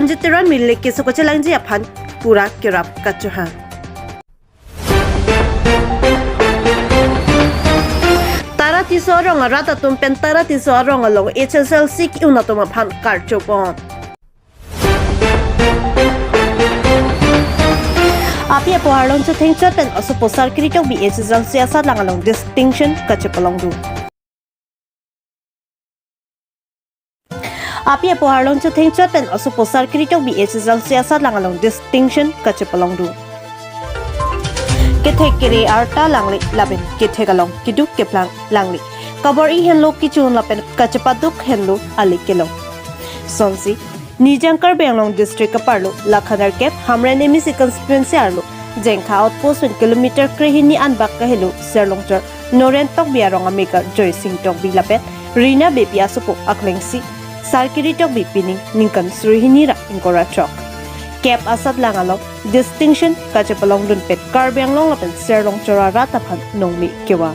Sanjitiran milik ke sokochelang ji aphan pura kirap kachuha. Tara tisorong rata tumpen tara tisorong along HSLC unatoma phan karchopon. Api poharlong chu thengchot pen asu posar kritok bi HSLC asat langalong distinction kachepalong du. Api poharlong chu thengchot pen asu posar kritok bi HSLC asat langalong distinction kachepalong du. Kethek kere arta langli laben kethekalong kiduk keplang langli kabori henlo kichun lapen kachepaduk henlo ali kelo sonsi nijangkar benglong district aparlo lakhanar kep hamra nemi constituency arlo jengkha outpost 1 kilometer krehini anbak kahelo serlongter norentok biarong ameka joy sing tok bilapet rina bepia supo aklengsi sarkiri tok bipining ningkan sruhini ra inkora chok Kep asat langalong distinction kachepalong dun pet karbyang long lapen serlong chora rataphan nongmi kewa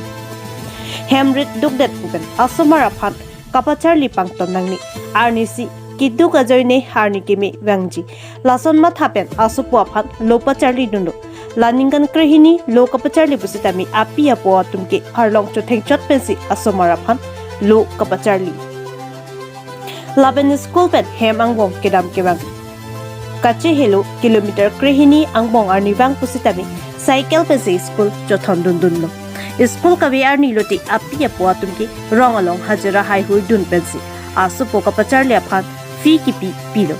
hemrit dukdet pupen asomara phan kapachar lipang tonangni arnisi kiduk ajoine harni kemi wangji lason ma thapen asupwa phan lopacharli dundu laningan krehini lokapacharli busitami api apo tumke harlong cho thengchot pensi asomara phan lo kapacharli laben school pen hemangwong kedam kewang Kache helo kilometer krehini angbong arni bang pusitami cycle pe se school jothon dun lo school kabe arni loti api apwa tumki rongalong hajara hai hui dun pensi asu poka pacharle aphan fi ki pi lo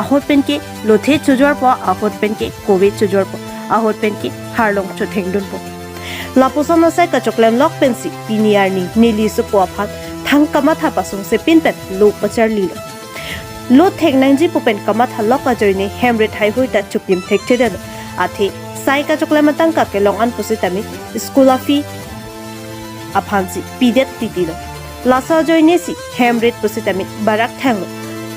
ahot pen ke lothe chujor po ahot pen ke kobe chujor po ahot pen ke harlong chotheng dun po laposana sai ka choklem lok pensi pini arni nili su po aphan thang kama tha pasung se pin pen lo pacharli lo Lo thek nangji pupen kamat halok ajoine hemrit hai hui ta chupim thek theden athi sai ka chokla matang ka ke long an pusitami school afi aphansi pidet titilo lasa joine si hemrit pusitami barak thang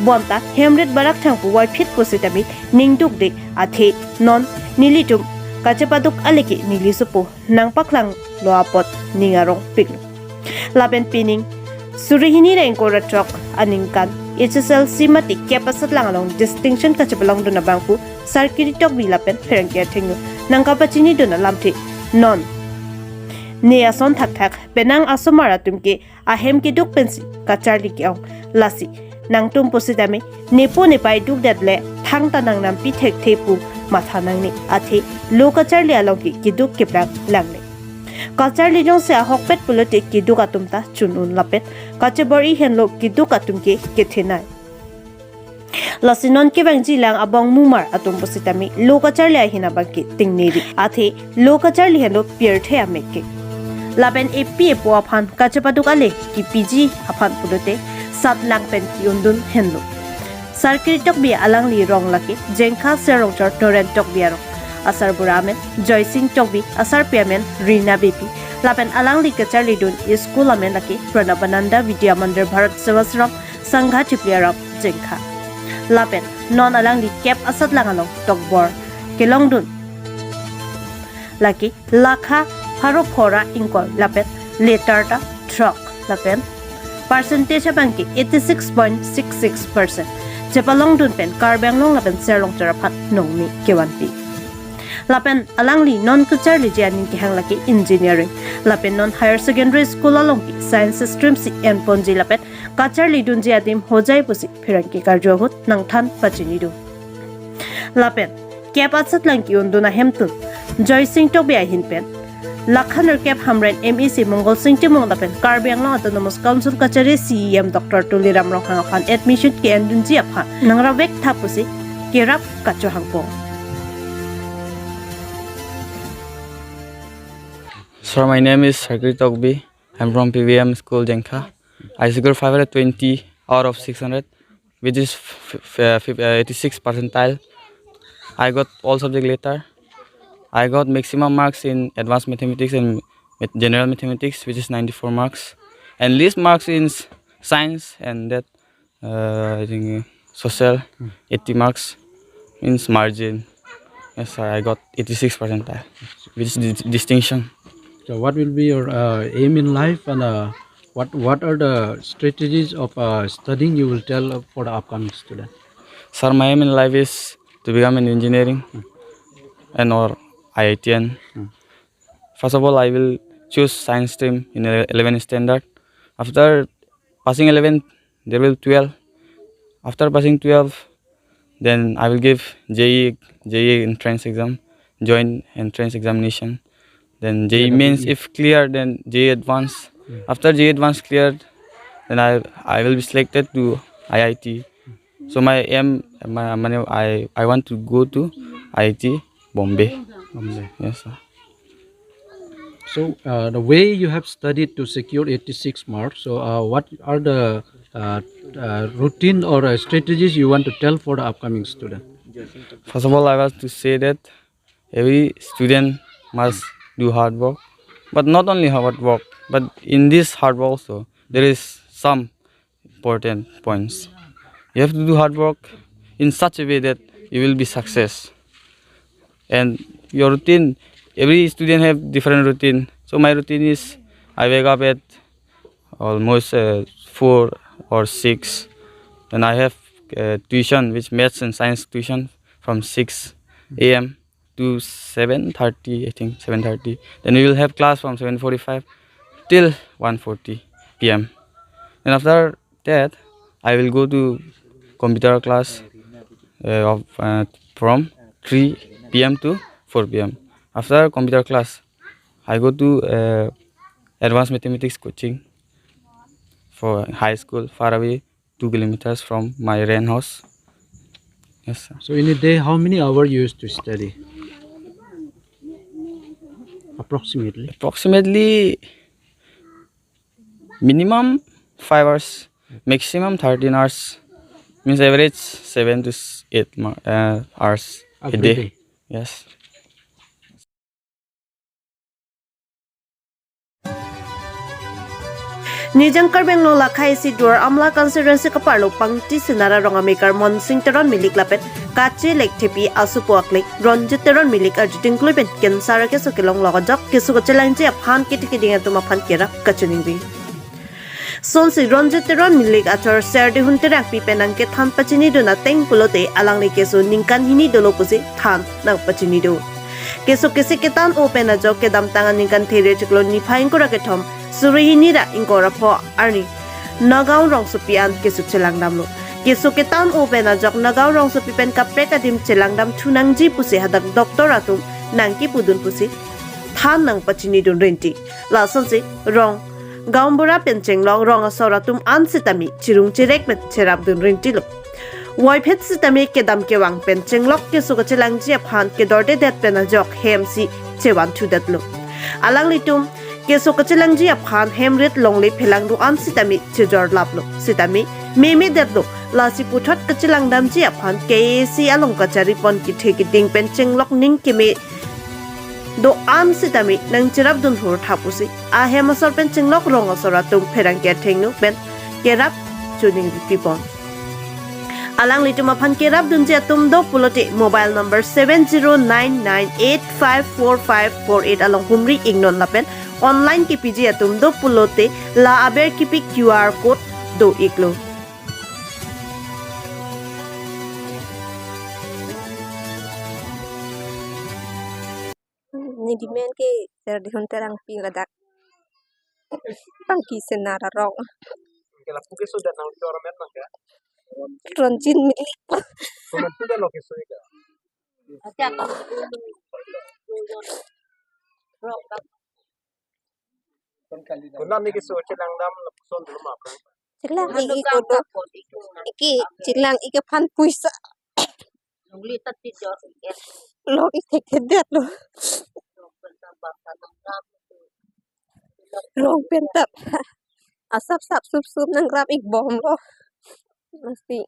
bonta hemrit barak thang pu wai fit pusitami ningduk de athi non nilitum kachepaduk aleki nilisupu nangpaklang loapot ningarong pik laben pining surihini rengkora chok aningkan HSLC mati kapasat langalong distinction kachapalong duna bangpu sarkiri tok bilapen ferangkia thengu nangka pachini duna lamthi non ne ason thak thak benang asomara tumke ahem ki duk pensi kacharli kyong lasi nangtum posidame nepo nepai duk datle thang tanang nam pi thek thepu matha nangni athi lokacharli alongki kiduk keplang langne Kacharli jong se hokpet pulote kiduk atumta chunun lapet kachebori henlo kiduk atumke kethenai lasinon ke bangji lang abong mumar atum positami lokacharli ahina bangki tingneri athe lokacharli henlo pierthe ameke laben epi epo aphan kachepaduk ale ki pg aphan pulote sat lang pen yundun henlo sarkiri tok bi alang li rong laki jengkha serong chor torrent tok biaro Asar Buramen, Joy Singh Tokbi, Asar Piamen, Rina Bepi, Lapen Alang Likacar Lidun, School Amen Laki, Pranabananda, Vidya Mandir Bharat Sevasram, Sangha Chipliarab, Jengka. Lapen, Non Alang Li Kep Asat Langalong, Tokbor, Kelongdun. Laki, Lakha, Haropora Inkol, Lapen, Letarta, Trok, Lapen. Percentage Banki, 86.66%. Japalongdun Pen, Karbanglong Lapen Serlong Terapat, Nongmi, Kewanpi. Lapen alangli non kucharli janin ki hanglaki engineering lapen non higher secondary school alongki science stream si en ponji lapen kacharli dunji adim hojai pusi phiranki karjohut nangthan pachini du lapen kep atsat langki unduna hemtun joy singh tobi ahin pen lakhanar kep hamren MEC mongol singh timong lapen karbyang long autonomous council kachari CEM Dr. Tuliram Rokhang khan admission ki endunji apha nangra vek thapusi kerap kacho hangpo Sir, my name is Sarkiri Tokbi. I'm from PVM School, Jengkha. I scored 520 out of 600, which is 86 percentile. I got all subject later. I got maximum marks in advanced mathematics and general mathematics, which is 94 marks, and least marks in science and that I think social 80 marks means margin. Yes, sir, I got 86 percentile, which is distinction. So what will be your aim in life, and what are the strategies of studying you will tell for the upcoming student? Sir, my aim in life is to become an engineering and or IITian. First of all, I will choose science stream in 11th standard. After passing 11th, there will 12. After passing 12, then I will give JE entrance exam, joint entrance examination. Then JE means if clear, then JE advance. After JE advance cleared, then I will be selected to IIT. So my aim, I want to go to IIT Bombay. Bombay. Yes, sir. So the way you have studied to secure 86 marks, so what are the routine or strategies you want to tell for the upcoming student? First of all, I want to say that every student must do hard work, but not only hard work, but in this hard work also there is some important points. You have to do hard work in such a way that you will be success. And your routine, every student have different routine. So my routine is I wake up at almost 4 or 6. Then I have tuition, which maths and science tuition from 6 a.m. to 7:30, I think 7:30. Then we will have class from 7:45 till 1:40 p.m. And after that, I will go to computer class from 3 p.m. to 4 p.m. After computer class, I go to advanced mathematics coaching for high school far away 2 kilometers from my rent house. Yes, sir. So in a day, how many hours you used to study? Approximately. Approximately minimum 5 hours, maximum 13 hours. Means average 7 to 8 hours a Every day. day. Yes. Nijangkar Benglo lakai si dua amla constituency kaparlo pangti sinara rongamekar monsingteron milik lapet kache lek tepi asupuak lek ronjiteron milik arjiting kluben kensara ke sokilong logajok kesukochelanji aphan kitikidinga tuma phan kera kachuningbi sonsi ronjiteron milik achor serdi hunterang pipenang ke than pachini do na teng pulote alang le kesu ningkan hini dolo pusi than nang pachini do kesu kesi ketan open ajok ke dam tangan ningkan there chiklo nifaing kora ke thom Surihini ra ingkora po arni nagaw rong supian kesu celangdam lo kesu ketan open ajok nagaw rong supipen kapre kadim celangdam thunangji pusi hadak doktor atum nangki pudun pusi than nang pachini dun renti la sonsi rong gaumbura pencheng long rong asoratum ansitami chirung chirek met cherab dun renti lo Waipet sitami kedam kewang pencheng lok kesu celangji aphan ke dorde det pen ajok hemsi chewan thu dat lo alang litum keso kachelangji aphan hemrit longle phelang du an sitami chejor laplo sitami meme detlo lasi puthot kachelangdamji aphan KAC along kachari pon ki theki ding pencheng lok ning keme do an sitami nang cherap dun hur thapusi a hemasor pencheng lok ronga soratum pherang ke thengnu pen kerap chuning pipon alang lituma phan kerap dunje atum do pulote mobile number 7099854548 along humri ignon lapen online ki piji atum do pulote la aber ki pi QR code do iklo ni dimen ke ser di hunterang pi gadak pangki senara rong que la puque sudah nang tora met nang ya ronjin milik kuna tuda lo que soy ka kuna mi que so chelang dam la son dulu ma kan ciklang iki kodo iki ciklang iki pan puisa lo iki kedet lo rong pentap asap sap sup sup nang rap ik bom lo mesti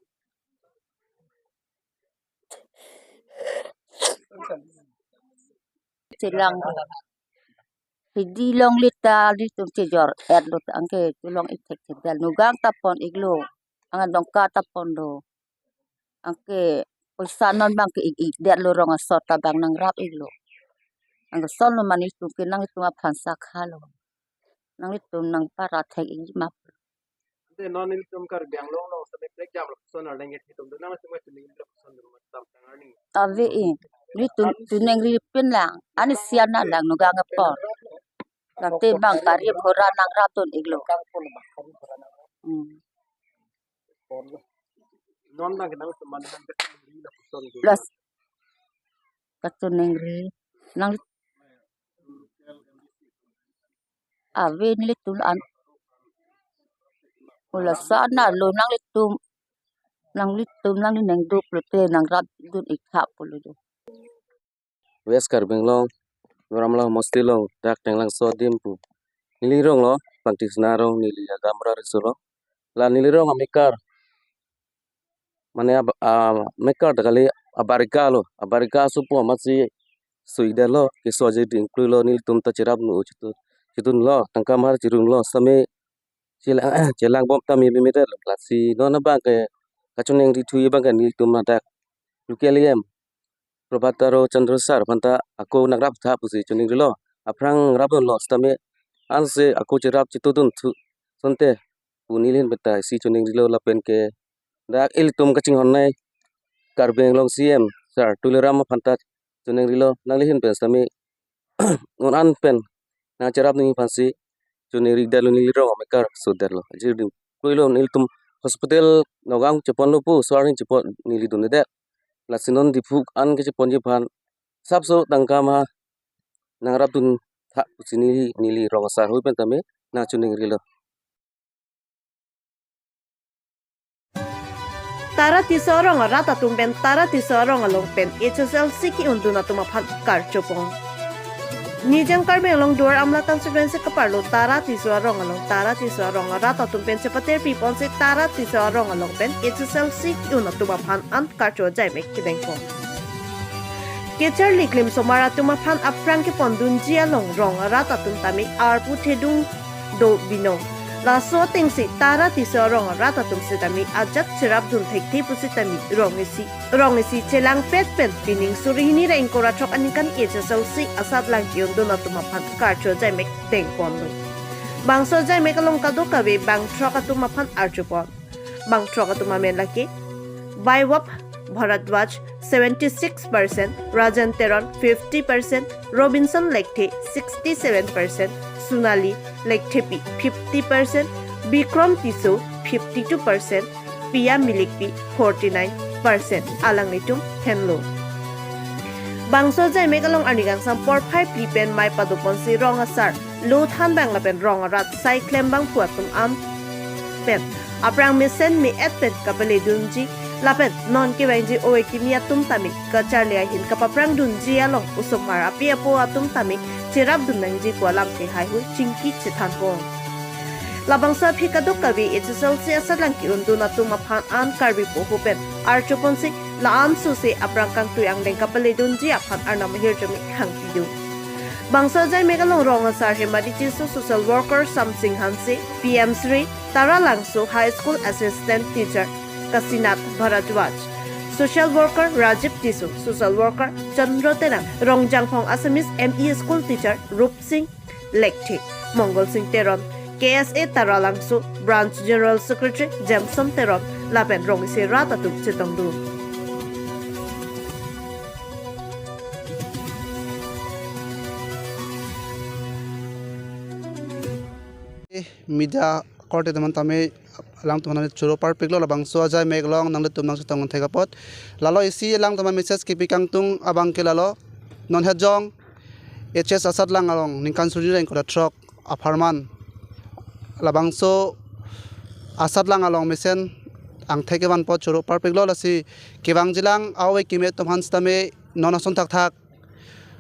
Silang hindi long lita dito tijor erlo angke tulong itek tedal nugang tapon iglo ang dongka tapon do angke pulsanon bang ke ig der lo rong asota bang nang rap iglo ang son lo manitu kinang itu mapansa khalo nang itu nang para tek ig map Te non il tum kar biang long long sa break jam lo son ar lenget hitum do nang semua tuning lo son do mat tam tang ni. Ave ni tu neng ri pin lang ani sian na lang no gang pon la te bang kari phora nang ra ton iglo Non nang nang teman nang ke lo son do. plus ka tu neng ri nang ave ni le tul an ula sa na lo nang le tum nang ni neng du te nang rat dun ikha pulu do West Karbinglong, Ramla Mostilong, Dak Tanglang So Dimpu. Nilirong lo, Pantis Narong, Nili Agamra Risulo. La Nilirong Amikar. Mane Mekar Takali Abarika Supo Masi Suidelo, Kisoji Dinklulo Nil Tumta Chirab no Chitun lo, Tankamar Chirun lo, Same Chelang Bob Tami Bimited, Lasi Nona Bank, Kachuning Ritu Bank and Nil Tumadak. Lukelium. Probataro Chandrasar Panta aku nak rap thap pusi chuning lo aprang rap lo stame anse aku cerap citudun sonte punilin beta si chuning lo lapen ke dak il tum kaching honai karbeng long CM sar tuleram panta chuning lo nanglihin pen stame ngon an pen na cerap ni pasi chuning rigdalu ni ro mekar suderlo jirdim kuilo nil tum hospital nogang chepon lo pu swaring chepon nili dunede lasinon dipuk an ke ponji pan sabso tangkama nangrap tun thak sini nili rongsar hui pen tame na chuning rilo Tara tisorong rata tumben tara tisorong along pen HSLC ki unduna tumaphan karchopong. Nijang karbeng long door amla constituency kaparlo tara tisorong along rata tumben sepater pipon se tara tisorong along pen HSLC ki unduna tumaphan an karcho jai mek kidengpong. Kecher liklim somara tumaphan aprang ki pondun jia long rong rata tumtami arpu thedung do binong. La so ting si tara tisorong rata tumsi tami ajak chirap dun thekthi pusi tami rongisi chelang pet pen pining surihini ra ingkora chok anikan HSLC asat lang kiyon dun tumaphan karcho jai mek tengpon. Bangso jai mek along kadokabe bang troka tumaphan archupon. Bang troka tumamen laki Baiwap Bharadwaj 76%, Rajan Teron 50%, Robinson Lekte 67%, Sunali Lektepi 50%, Bikram Tiso 52%, Pia Milikpi 49%, Alang Nitum Henlo. Bangso jai megalong anigang sampor 5 lipen mai padupon si rong asar, lo than bang lapen rong rat sai klem bang puatum am pen, aprang mesen mi et pen kapele dunji, lapet non ki wenji oe kimia tum tami kacharlia hin kapaprang dunji along usumar apia po atum tami chirap dunangji ko lam ke hai hu chingki chithan po labang sa phi kaduk kabi HSLC asalang ki unduna tuma phan an karbi po hupen archopon se la an su se aprang kang tuyang deng kapale dunji aphan arnam hirjami hangti du bangsa jai megalong rong asar hemadi chisu social worker something hanse PM Sri Tara Langso high school assistant teacher Kasinath Bharadwaj, social worker Rajiv Tisu, social worker Chandra Tenang, Rongjangphong Assamese ME school teacher Rup Singh Lekthi, Mongol Singh Teron, KSA Tara Langso, branch general secretary Jamson Teron, Lapen Rongisi Ratatuk Chitongdu. Media korte teman tame lang tuman churo par piglo labang so jai meglong nang tum nang sitong thega pot lalo isi lang tama message ki pikang tung abang ke lalo non hajong HS asat lang along ningkan suri reng ko truck aparman labang so asat lang along mesen ang theke ban pot churo par piglo lasi kebang jilang awe kime tumhan stame non ason thak thak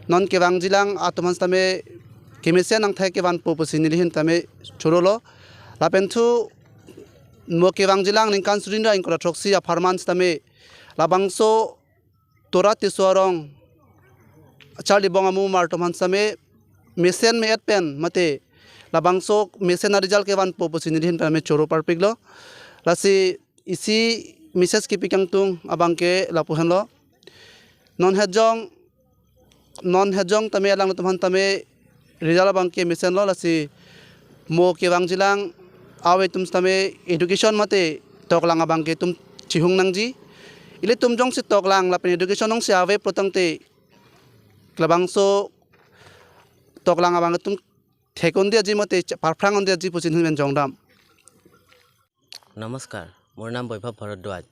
non kebang jilang atuman stame kimesen ang theke ban po pusinilihin tame churo lo lapentu mo kebang jilang ningkan surinda ingkora troksi aparman stame labangso torati suarong charli bongamu martoman stame mesen me pen mate labangso mesen arijal kevan poposinidhin tame choro parpiglo lasi isi mises ki pikang tung abangke lapuhen lo non hejong tame alang tuman tame rijal abangke mesen lo lasi mo kebang jilang awe tum stame education mate toklang abang ke tum chihung nang ji ile tum jong si toklang la pen education nong si awe protang te klabang so toklang abang tum thekon dia ji mate parfrang on dia ji pusin men jongdam নমস্কাৰ মোৰ নাম বৈভৱ ভৰদ্বাজ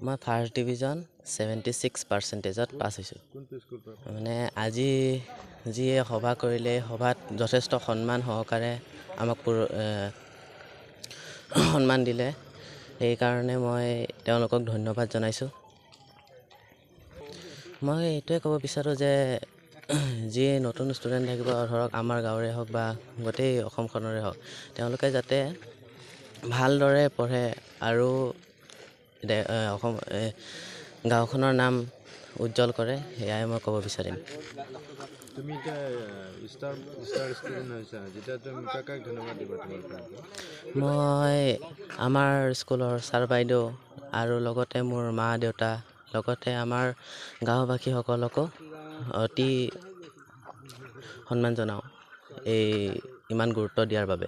মই first division 76%ত পাছ হৈছোঁ মানে আজি যিয়ে সভা কৰিলে সভাত যথেষ্ট সন্মান সহকাৰে আমাক সন্মান দিলে সেইকাৰণে মই তেওঁলোকক ধন্যবাদ জনাইছোঁ মই এইটোৱে ক'ব বিচাৰোঁ যে যিয়ে নতুন ষ্টুডেণ্ট থাকিব ধৰক আমাৰ গাঁৱৰে হওক বা গোটেই অসমখনৰে হওক তেওঁলোকে যাতে ভালদৰে পঢ়ে আৰু অসম গাঁওখনৰ নাম উজ্জ্বল কৰে সেয়াই মই ক'ব বিচাৰিম মই আমাৰ স্কুলৰ ছাৰ বাইদেউ আৰু লগতে মোৰ মা দেউতা লগতে আমাৰ গাঁওবাসীসকলকো অতি সন্মান জনাওঁ এই ইমান গুৰুত্ব দিয়াৰ বাবে